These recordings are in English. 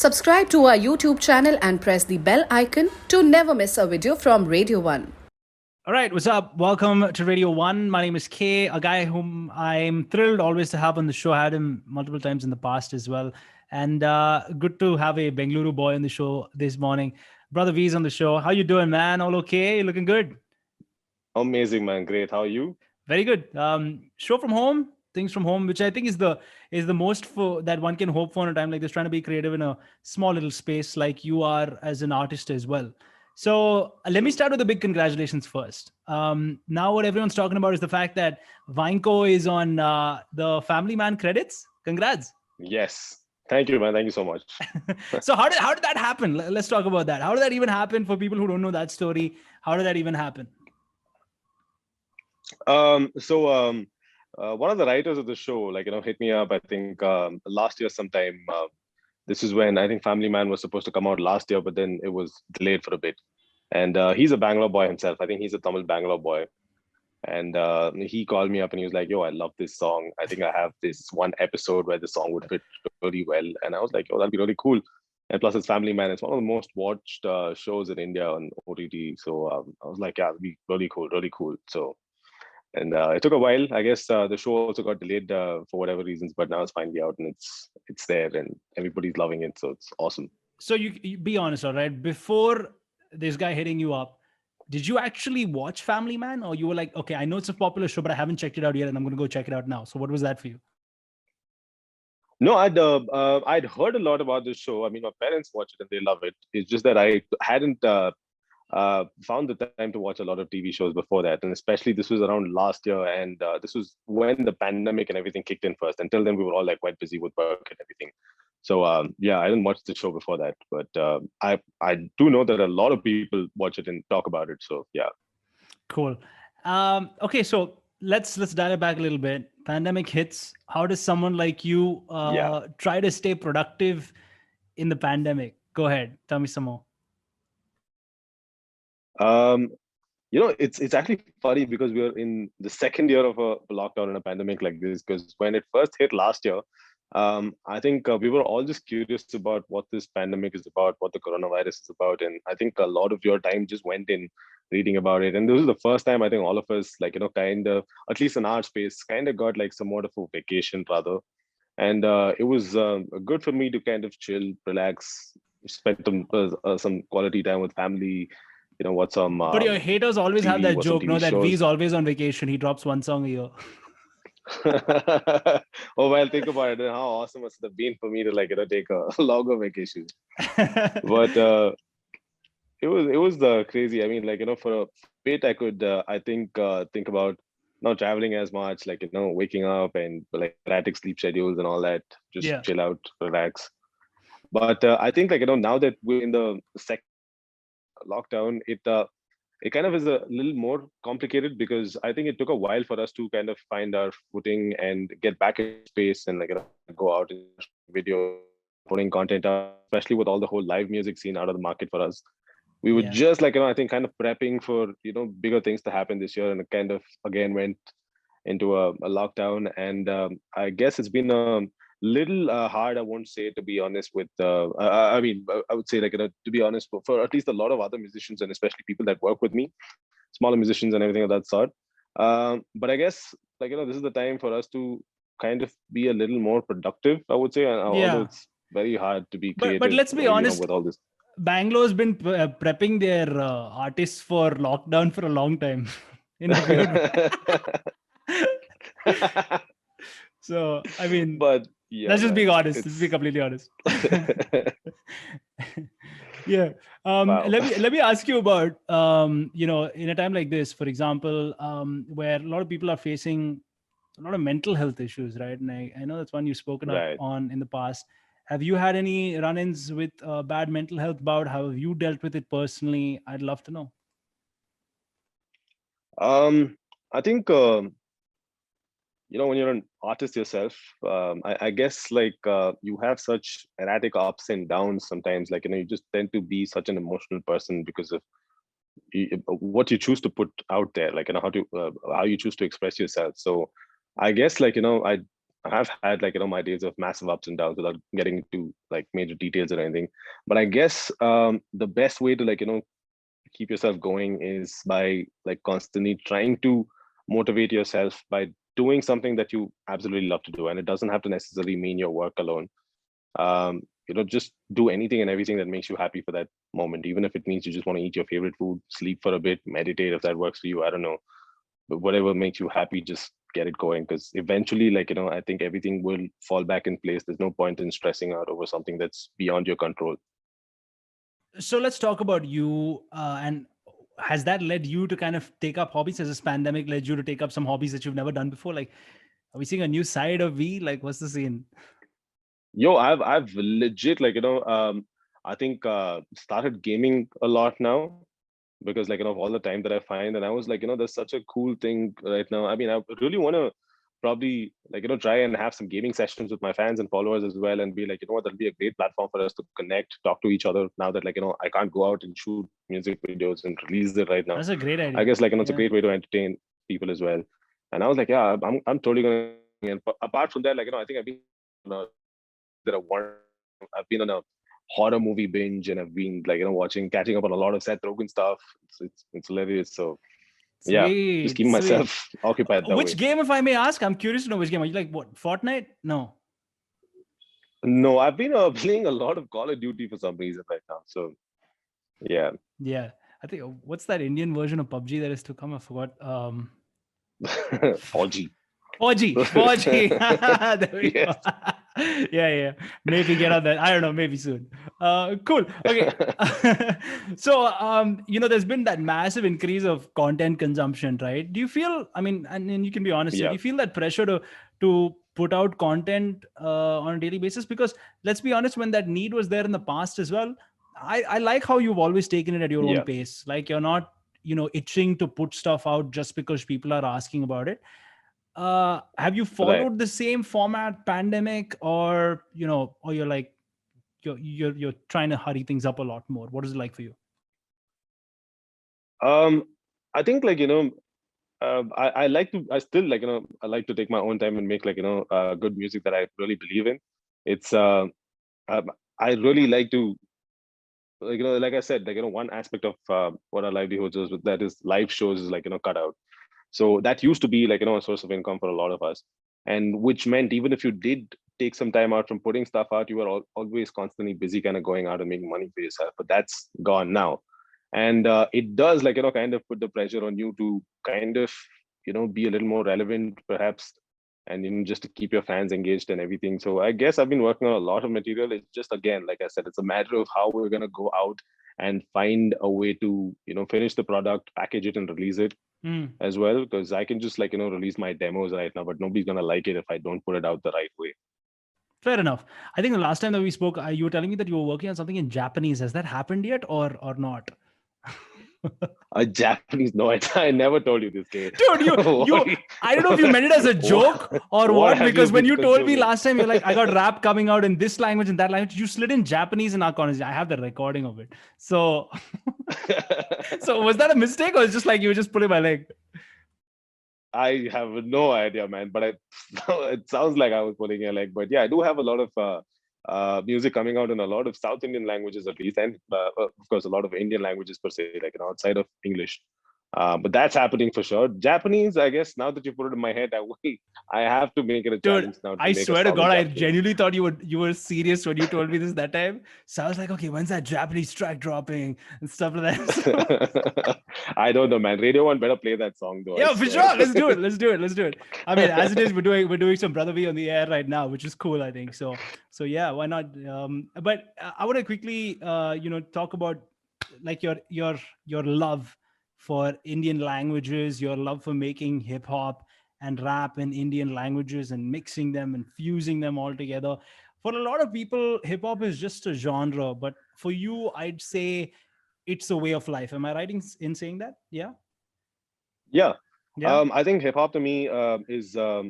Subscribe to our YouTube channel and press the bell icon to never miss a video from Radio 1. All right, what's up? Welcome to Radio 1. My name is Kay, a guy whom I'm thrilled always to have on the show. I had him multiple times in the past as well. And good to have a Bengaluru boy on the show this morning. Brodha V is on the show. How you doing, man? All okay? You looking good? Amazing, man. Great. How are you? Very good. Show from home, things from home, which I think is the most for that one can hope for in a time like this, trying to be creative in a small little space like you are as an artist as well. So let me start with the big congratulations first. Now what everyone's talking about is the fact that Vainko is on the Family Man credits. Congrats. Yes. Thank you, man. Thank you so much. So how did that happen? Let's talk about that. How did that even happen for people who don't know that story? How did that even happen? One of the writers of the show, hit me up, I think last year sometime. This is when I think Family Man was supposed to come out last year, but then it was delayed for a bit. And he's a Bangalore boy himself. I think he's a Tamil Bangalore boy. And he called me up and he was like, yo, I love this song. I think I have this one episode where the song would fit really well. And I was like, oh, that'd be really cool. And plus it's Family Man. It's one of the most watched shows in India on OTT. So I was like, yeah, it'd be really cool. So, and it took a while. I guess the show also got delayed for whatever reasons, but now it's finally out and it's there and everybody's loving it. So it's awesome. So you be honest, all right? Before this guy hitting you up, did you actually watch Family Man, or you were like, okay, I know it's a popular show, but I haven't checked it out yet, and I'm going to go check it out now? So what was that for you? No, I'd heard a lot about this show. I mean, my parents watch it and they love it. It's just that I hadn't found the time to watch a lot of TV shows before that, and especially this was around last year, and this was when the pandemic and everything kicked in first. Until then, we were all like quite busy with work and everything. So I didn't watch the show before that, but I do know that a lot of people watch it and talk about it. So yeah, cool. Okay, so let's dial it back a little bit. Pandemic hits. How does someone like you try to stay productive in the pandemic? Go ahead, tell me some more. It's actually funny because we are in the second year of a lockdown and a pandemic like this. Because when it first hit last year, I think we were all just curious about what this pandemic is about, what the coronavirus is about. And I think a lot of your time just went in reading about it. And this is the first time I think all of us, kind of, at least in our space, kind of got like somewhat of a vacation rather. And it was good for me to kind of chill, relax, spend some quality time with family, watch some. But your haters always TV, have that joke, no, that shows. V's always on vacation. He drops one song a year. Oh well, think about it. How awesome must it have been for me to take a longer vacation. But it was crazy. I mean, for a bit I could I think about not traveling as much, waking up and erratic sleep schedules and all that. Just chill out, relax. But I think now that we're in the second lockdown, it kind of is a little more complicated because I think it took a while for us to kind of find our footing and get back in space and go out and video, putting content out, especially with all the whole live music scene out of the market for us. We were just I think kind of prepping for bigger things to happen this year, and it kind of again went into a lockdown. And I guess it's been a little hard, I won't say, to be honest, with I mean, I would say to be honest, for at least a lot of other musicians and especially people that work with me, smaller musicians and everything of that sort. But I guess this is the time for us to kind of be a little more productive, I would say. Although it's very hard to be creative. But let's be honest, with all this. Bangalore's been prepping their artists for lockdown for a long time. In a So I mean, but yeah, let's just be honest. Let's be completely honest. Yeah. Wow. Let me ask you about in a time like this, for example, where a lot of people are facing a lot of mental health issues, right? And I know that's one you've spoken up on in the past. Have you had any run-ins with bad mental health bout? How have you dealt with it personally? I'd love to know. I think when you're an artist yourself, I guess you have such erratic ups and downs sometimes. You just tend to be such an emotional person because of what you choose to put out there, how you choose to express yourself. So I guess I I've had like, my days of massive ups and downs without getting into like major details or anything. But I guess the best way to like, keep yourself going is by like constantly trying to motivate yourself by doing something that you absolutely love to do. And it doesn't have to necessarily mean your work alone. Just do anything and everything that makes you happy for that moment, even if it means you just want to eat your favorite food, sleep for a bit, meditate if that works for you. I don't know, but whatever makes you happy, just get it going, because eventually, like, I think everything will fall back in place. There's no point in stressing out over something that's beyond your control. So let's talk about you, and has that led you to kind of take up hobbies? Has this pandemic led you to take up some hobbies that you've never done before? Like, are we seeing a new side of V? Like, what's the scene? Yo, I've legit, like, I think started gaming a lot now, because like, of all the time that I find. And I was like, there's such a cool thing right now. I mean, I really want to probably like, try and have some gaming sessions with my fans and followers as well, and be like, what, that'll be a great platform for us to connect, talk to each other, now that like, I can't go out and shoot music videos and release it right now. That's a great idea. I guess like, it's a great way to entertain people as well. And I was like, yeah, I'm totally gonna. And apart from that, like, I think I've been that I've been on a horror movie binge, and I've been like, catching up on a lot of Seth Rogen stuff. It's hilarious. So yeah, just keeping myself occupied that Which way. game, if I may ask? I'm curious to know which game. Are you like, what, Fortnite? No. No, I've been playing a lot of Call of Duty for some reason right now. So yeah. I think, what's that Indian version of PUBG that is to come? I forgot. 4G. 4G. There we Yes. go. Yeah. Maybe get on that. I don't know. Maybe soon. Cool. Okay. So, there's been that massive increase of content consumption, right? Do you feel, I mean, and you can be honest, Yeah. do you feel that pressure to put out content on a daily basis? Because let's be honest, when that need was there in the past as well, I like how you've always taken it at your own pace. Like, you're not, itching to put stuff out just because people are asking about it. Have you followed the same format pandemic, or or you're like, you're trying to hurry things up a lot more? What is it like for you? I think like, I like to, I still like, I like to take my own time and make like, good music that I really believe in. It's I really like to, like, like I said, like, one aspect of what our livelihoods is, that is live shows, is like, cut out. So that used to be like, a source of income for a lot of us. And which meant even if you did take some time out from putting stuff out, you were always constantly busy kind of going out and making money for yourself. But that's gone now. And it does like, kind of put the pressure on you to kind of, be a little more relevant perhaps, and just to keep your fans engaged and everything. So I guess I've been working on a lot of material. It's just, again, like I said, it's a matter of how we're going to go out and find a way to, finish the product, package it, and release it as well. Because I can just like, release my demos right now, but nobody's going to like it if I don't put it out the right way. Fair enough. I think the last time that we spoke, you were telling me that you were working on something in Japanese. Has that happened yet, or not? A Japanese? No, I never told you this, kid. Dude, you I don't know if you meant it as a joke or what, because when you told me last time, you're like, I got rap coming out in this language and that language, you slid in Japanese in our conversation. I have the recording of it. So so was that a mistake, or it's just like you were just pulling my leg? I have no idea, man, but it sounds like I was pulling your leg. But yeah, I do have a lot of music coming out in a lot of South Indian languages, at least, and of course a lot of Indian languages per se, like, outside of English. But that's happening for sure. Japanese, I guess, now that you put it in my head, I have to make it a challenge now. I swear to God, I genuinely thought you were serious when you told me this that time. So I was like, okay, when's that Japanese track dropping and stuff like that? I don't know, man. Radio 1 better play that song though. Yeah, for sure. Let's do it. I mean, as it is, we're doing some Brodha V on the air right now, which is cool, I think. So yeah, why not? But I want to quickly, talk about like your love for Indian languages, your love for making hip hop and rap in Indian languages and mixing them and fusing them all together. For a lot of people, hip hop is just a genre, but for you, I'd say it's a way of life. Am I right in saying that? Yeah. Yeah. I think hip hop to me is a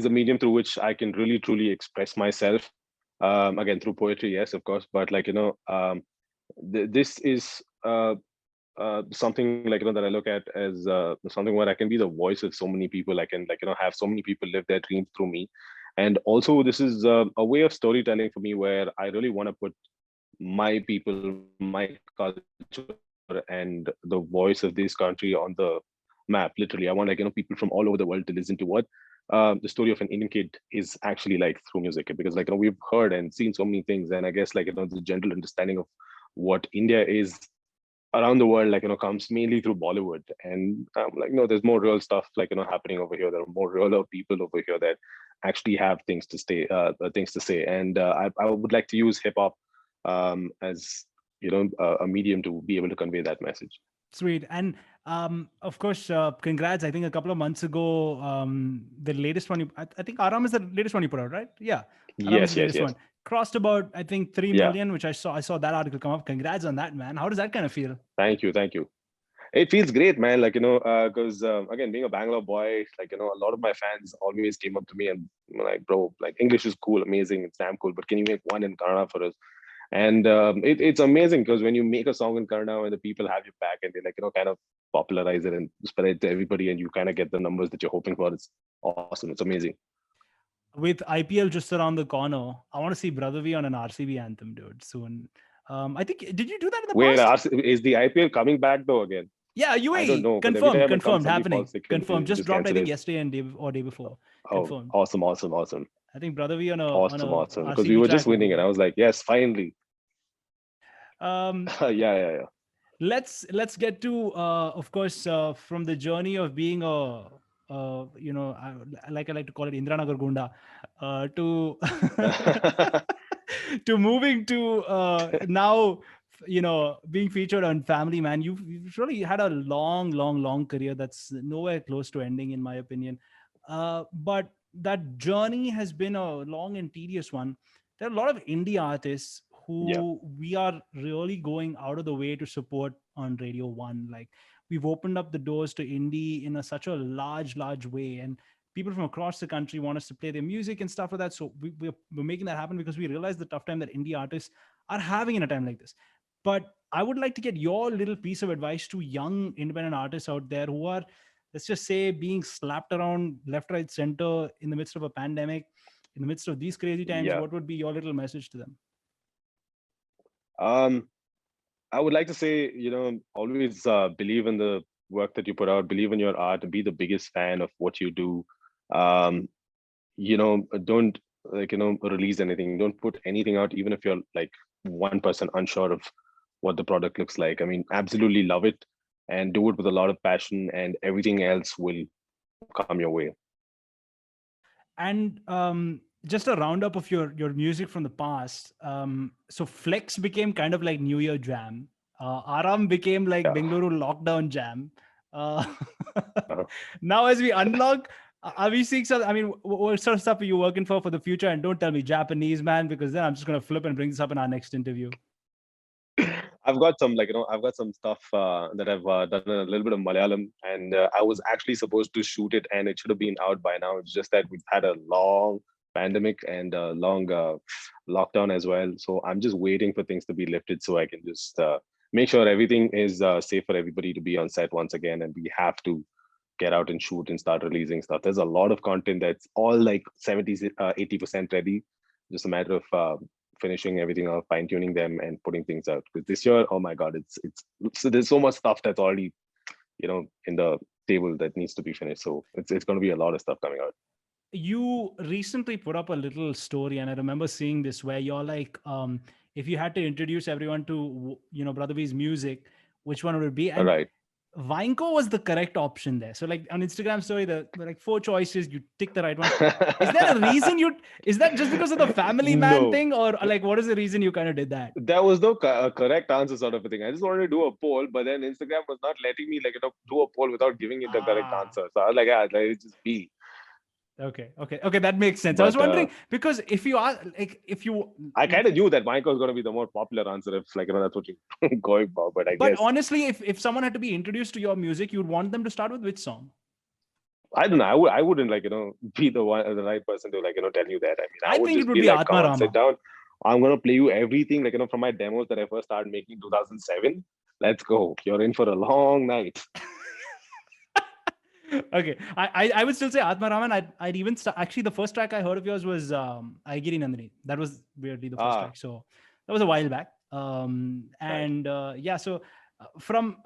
medium through which I can really truly express myself. Again, through poetry, yes, of course, but like, this is something like that I look at as something where I can be the voice of so many people. I can have so many people live their dreams through me, and also this is a way of storytelling for me where I really want to put my people, my culture, and the voice of this country on the map. Literally, I want people from all over the world to listen to what the story of an Indian kid is actually like through music, because we've heard and seen so many things, and I guess the general understanding of what India is around the world comes mainly through Bollywood. And no, there's more real stuff happening over here. There are more real people over here that actually have things to say, and I would like to use hip hop as a medium to be able to convey that message. Sweet. And of course, congrats. I think a couple of months ago, the latest one, I think ARAM is the latest one you put out, right? Yeah. ARAM is Yes, the yes, latest yes. one. Crossed about, I think, 3 Yeah. million, which I saw that article come up. Congrats on that, man. How does that kind of feel? Thank you. It feels great, man. Because again, being a Bangalore boy, a lot of my fans always came up to me and were like, bro, like English is cool, amazing, it's damn cool, but can you make one in Kannada for us? And it's amazing because when you make a song in Kannada and the people have your back and they kind of popularize it and spread it to everybody, and you kind of get the numbers that you're hoping for, it's awesome. It's amazing. With IPL just around the corner, I want to see Brodha V on an RCB anthem, dude, soon. I think, did you do that in the Wait, past? is the IPL coming back though again? Yeah, I don't UAE. know, because every time it comes, Confirmed, somebody happening. falls sick and Confirmed. they Just just dropped, I cancel think, it. yesterday and day before. Oh, Confirmed. awesome. I think Brodha V on a Awesome. Because we RCB were track just would be winning and good. I was like, yes, finally. Um, Yeah. let's get to of course from the journey of being a like I like to call it Indranagar Gunda to to moving to now being featured on Family Man. You've really had a long career that's nowhere close to ending, in my opinion. But that journey has been a long and tedious one. There are a lot of indie artists Yeah. who we are really going out of the way to support on Radio 1. Like, we've opened up the doors to indie in such a large way, and people from across the country want us to play their music and stuff like that. So we're making that happen because we realize the tough time that indie artists are having in a time like this. But I would like to get your little piece of advice to young independent artists out there who are, let's just say, being slapped around left, right, center in the midst of a pandemic, in the midst of these crazy times. Yeah. What would be your little message to them? I would like to say, always believe in the work that you put out, believe in your art, be the biggest fan of what you do. Um, don't release anything. Don't put anything out, even if you're like 1% unsure of what the product looks like. I mean, absolutely love it and do it with a lot of passion, and everything else will come your way. And just a roundup of your music from the past. So Flex became kind of like New Year Jam. Aram became like Yeah. Bengaluru Lockdown Jam. Uh, Uh-huh. now as we unlock, are we seeing some? I mean, what sort of stuff are you working for the future? And don't tell me Japanese, man, because then I'm just gonna flip and bring this up in our next interview. I've got some I've got some stuff that I've done a little bit of Malayalam, and I was actually supposed to shoot it, and it should have been out by now. It's just that we've had a long pandemic and a long lockdown as well. So I'm just waiting for things to be lifted so I can just make sure everything is safe for everybody to be on set once again, and we have to get out and shoot and start releasing stuff. There's a lot of content that's all like 80% ready. Just a matter of finishing everything off, fine tuning them, and putting things out. Because this year, oh my god, it's so there's so much stuff that's already in the table that needs to be finished. So it's going to be a lot of stuff coming out. You recently put up a little story, and I remember seeing this where you're like, if you had to introduce everyone to Brodha V's music, which one would it be? All And right. Vainko was the correct option there. So like on Instagram story, there were like 4 choices, you tick the right one. Is there a reason is that just because of the Family Man No. thing, or like what is the reason you kind of did that? There was no correct answer sort of a thing. I just wanted to do a poll, but then Instagram was not letting me do a poll without giving it the correct answer. So I was like, yeah, let it just be. Okay, that makes sense. But I was wondering because if you are like, I kind of knew that Michael was going to be the more popular answer if that's what you're going for. But I but guess honestly, if someone had to be introduced to your music, you'd want them to start with which song? I don't know. I wouldn't be the right person to tell you that. I mean, I would think it just would be be like, come on, Atmarama. sit down. I'm gonna play you everything from my demos that I first started making in 2007. let's go. You're in for a long night. Okay, I would still say Atma Raman. I'd even actually the first track I heard of yours was Aigiri Nandini. That was weirdly the first track. So that was a while back. And yeah, so from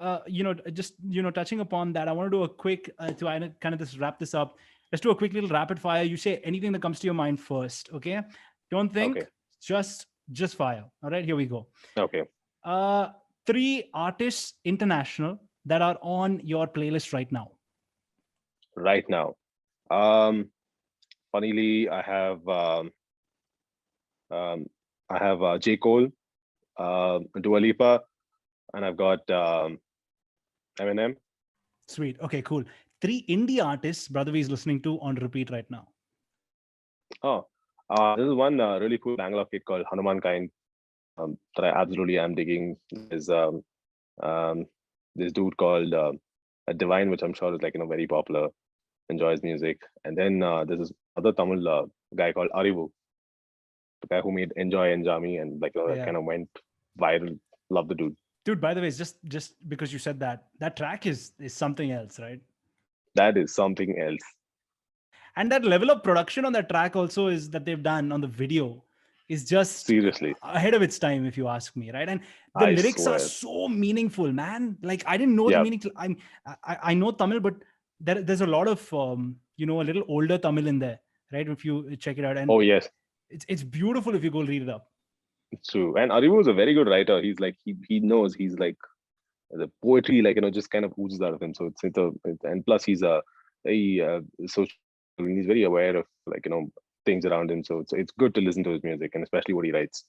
just touching upon that, I want to do a quick to kind of just wrap this up. Let's do a quick little rapid fire. You say anything that comes to your mind first. Okay, don't think. Okay. Just fire. All right, here we go. Okay. 3 artists international that are on your playlist right now. Right now, funnily, I have J. Cole, Dua Lipa, and I've got Eminem. Sweet. Okay, cool. 3 indie artists Brodha V is listening to on repeat right now. Oh, this is one really cool Bangalore kid called Hanuman Kind that I absolutely am digging. There's this dude called Divine, which I'm sure is like very popular, enjoys music. And then there's this other Tamil guy called Arivu, the guy who made Enjoy Enjami and that kind of went viral. Love the dude. Dude, by the way, it's just because you said that track is something else, right? That is something else. And that level of production on that track also is that they've done on the video is just seriously ahead of its time, if you ask me, right? And the lyrics are so meaningful, man. Like I didn't know the meaning. I know Tamil, but there's a lot of a little older Tamil in there, right? If you check it out, and oh yes, it's beautiful if you go read it up. It's true. And Arivu is a very good writer. He's like he knows, he's like the poetry just kind of oozes out of him. So and plus he's a very social. He's very aware of things around him. So it's good to listen to his music and especially what he writes.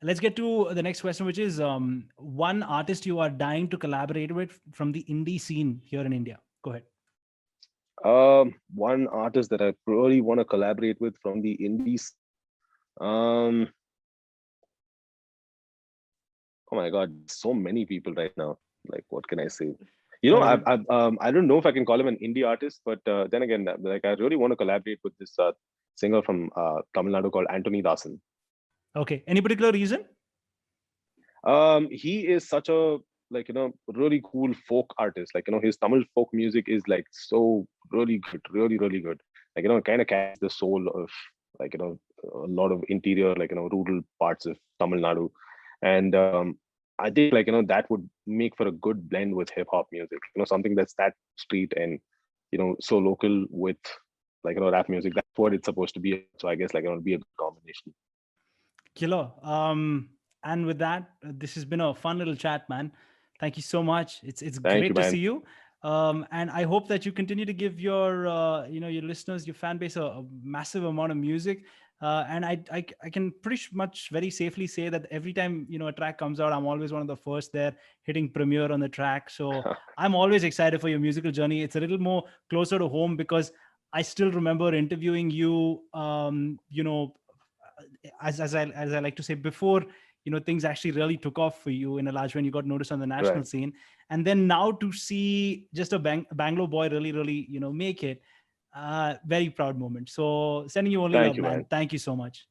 Let's get to the next question, which is one artist you are dying to collaborate with from the indie scene here in India. Go ahead. One artist that I really want to collaborate with from the indies. Oh my God, so many people right now. Like, what can I say? I don't know if I can call him an indie artist, but then again, like I really want to collaborate with this singer from Tamil Nadu called Anthony Dasan. Okay. Any particular reason? He is such a really cool folk artist. Like his Tamil folk music is like so really good, really really good. Like it kind of catches the soul of a lot of interior rural parts of Tamil Nadu, and I think that would make for a good blend with hip hop music. Something that's that street and so local with rap music. That's what it's supposed to be. So I guess it'll be a good combination. Killer. And with that, this has been a fun little chat, man. Thank you so much. It's great to see you. And I hope that you continue to give your your listeners, your fan base a massive amount of music. And I can pretty much very safely say that every time a track comes out, I'm always one of the first there hitting premiere on the track. So I'm always excited for your musical journey. It's a little more closer to home because I still remember interviewing you. As I like to say, before things actually really took off for you in a large way, and you got noticed on the national scene. And then now to see just a Bangalore boy really make it. Very proud moment. So sending you only love, man. Thank you so much.